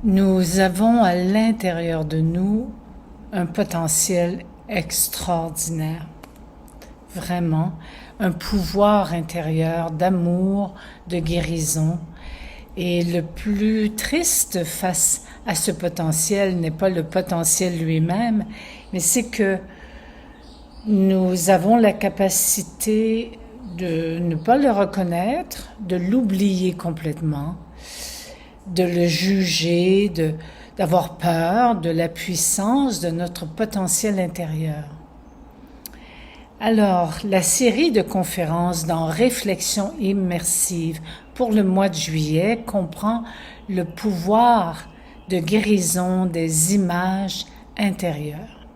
Nous avons à l'intérieur de nous un potentiel extraordinaire, vraiment, un pouvoir intérieur d'amour, de guérison. Et le plus triste face à ce potentiel n'est pas le potentiel lui-même, mais c'est que nous avons la capacité de ne pas le reconnaître, de l'oublier complètement, de le juger, d'avoir peur de la puissance de notre potentiel intérieur. Alors, la série de conférences dans Réflexion immersive pour le mois de juillet comprend le pouvoir de guérison des images intérieures.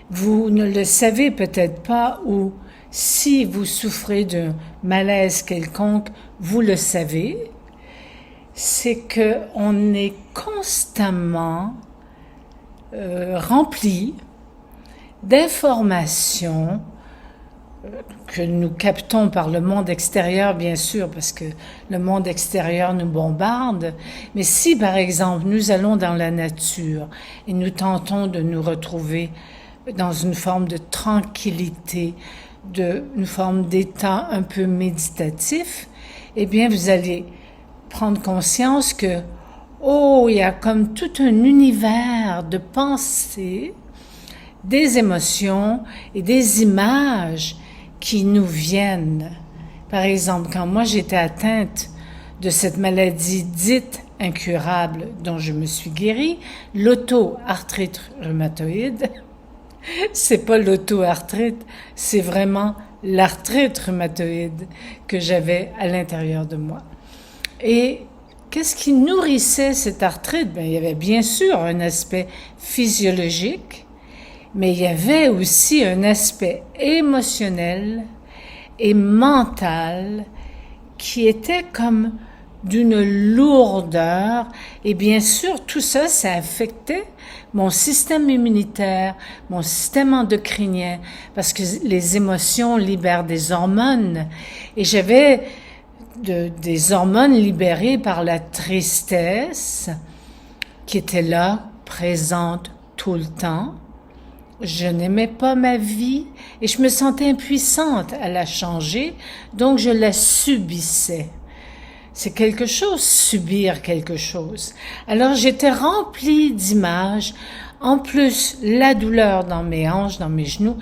Vous ne le savez peut-être pas ou si vous souffrez d'un malaise quelconque, vous le savez, c'est qu'on est constamment rempli d'informations que nous captons par le monde extérieur, bien sûr, parce que le monde extérieur nous bombarde. Mais si, par exemple, nous allons dans la nature et nous tentons de nous retrouver dans une forme de tranquillité, une forme d'état un peu méditatif, eh bien, vous allez prendre conscience que, il y a comme tout un univers de pensées, des émotions et des images qui nous viennent. Par exemple, quand moi j'étais atteinte de cette maladie dite incurable dont je me suis guérie, l'auto-arthrite rhumatoïde, c'est pas l'auto-arthrite, c'est vraiment l'arthrite rhumatoïde que j'avais à l'intérieur de moi. Et qu'est-ce qui nourrissait cette arthrite? Il y avait bien sûr un aspect physiologique, mais il y avait aussi un aspect émotionnel et mental qui était comme d'une lourdeur. Et bien sûr, tout ça, ça affectait mon système immunitaire, mon système endocrinien, parce que les émotions libèrent des hormones. Et j'avais des hormones libérées par la tristesse qui était là, présente tout le temps. Je n'aimais pas ma vie et je me sentais impuissante à la changer, donc je la subissais. C'est quelque chose, subir quelque chose. Alors j'étais remplie d'images. En plus, la douleur dans mes hanches, dans mes genoux,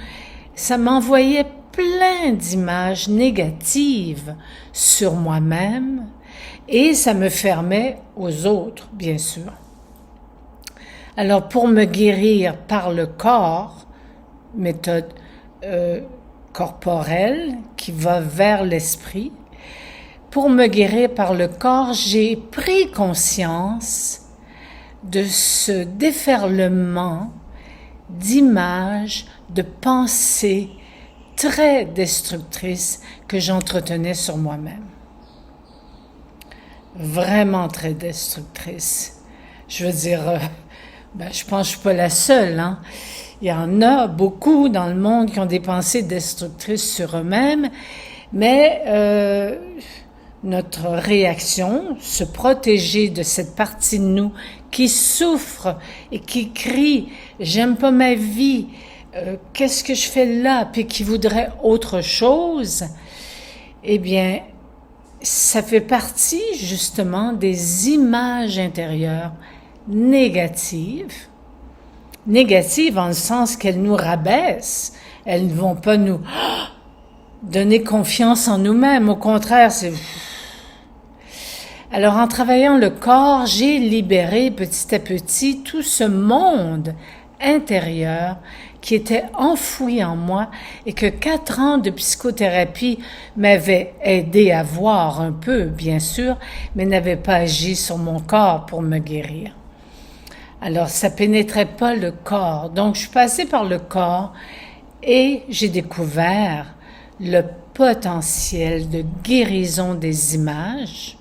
ça m'envoyait plein d'images négatives sur moi-même et ça me fermait aux autres, bien sûr. Alors pour me guérir par le corps, méthode corporelle qui va vers l'esprit, pour me guérir par le corps, j'ai pris conscience de ce déferlement d'images, de pensées très destructrices que j'entretenais sur moi-même. Vraiment très destructrices. Je veux dire, je pense que je suis pas la seule, hein. Il y en a beaucoup dans le monde qui ont des pensées destructrices sur eux-mêmes, mais notre réaction, se protéger de cette partie de nous qui souffre et qui crie « j'aime pas ma vie, qu'est-ce que je fais là ?» puis qui voudrait autre chose, eh bien, ça fait partie justement des images intérieures négatives en le sens qu'elles nous rabaissent. Elles ne vont pas nous donner confiance en nous-mêmes. Au contraire, c'est... Alors, en travaillant le corps, j'ai libéré petit à petit tout ce monde intérieur qui était enfoui en moi et que 4 ans de psychothérapie m'avaient aidé à voir un peu, bien sûr, mais n'avaient pas agi sur mon corps pour me guérir. Alors, ça pénétrait pas le corps. Donc, je suis passée par le corps et j'ai découvert le potentiel de guérison des images.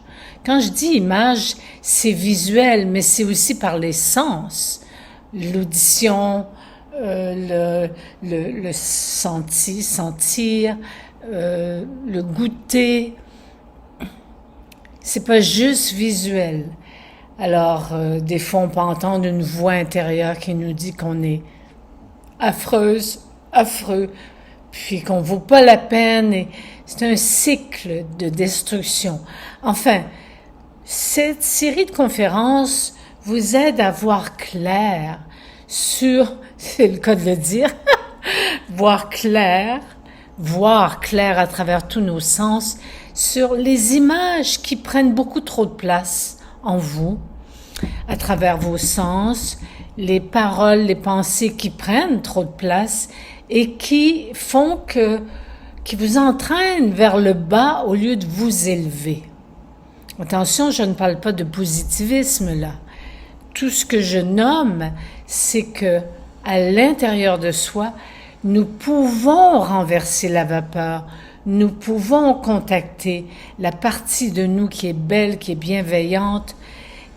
Quand je dis images, c'est visuel, mais c'est aussi par les sens. L'audition, le sentir, le goûter. C'est pas juste visuel. Alors, des fois, on peut entendre une voix intérieure qui nous dit qu'on est affreuse, affreux, puis qu'on vaut pas la peine. Et c'est un cycle de destruction. Enfin, cette série de conférences vous aide à voir clair sur, c'est le cas de le dire, voir clair à travers tous nos sens sur les images qui prennent beaucoup trop de place en vous, à travers vos sens, les paroles, les pensées qui prennent trop de place et qui qui vous entraînent vers le bas au lieu de vous élever. Attention, je ne parle pas de positivisme là. Tout ce que je nomme, c'est que à l'intérieur de soi, nous pouvons renverser la vapeur, nous pouvons contacter la partie de nous qui est belle, qui est bienveillante,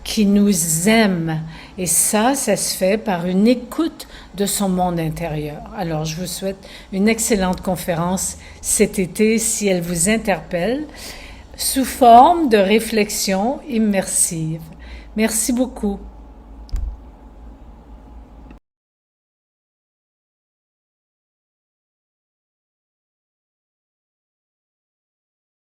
qui nous aime. Et ça se fait par une écoute de son monde intérieur. Alors, je vous souhaite une excellente conférence cet été, si elle vous interpelle, sous forme de réflexion immersive. Merci beaucoup.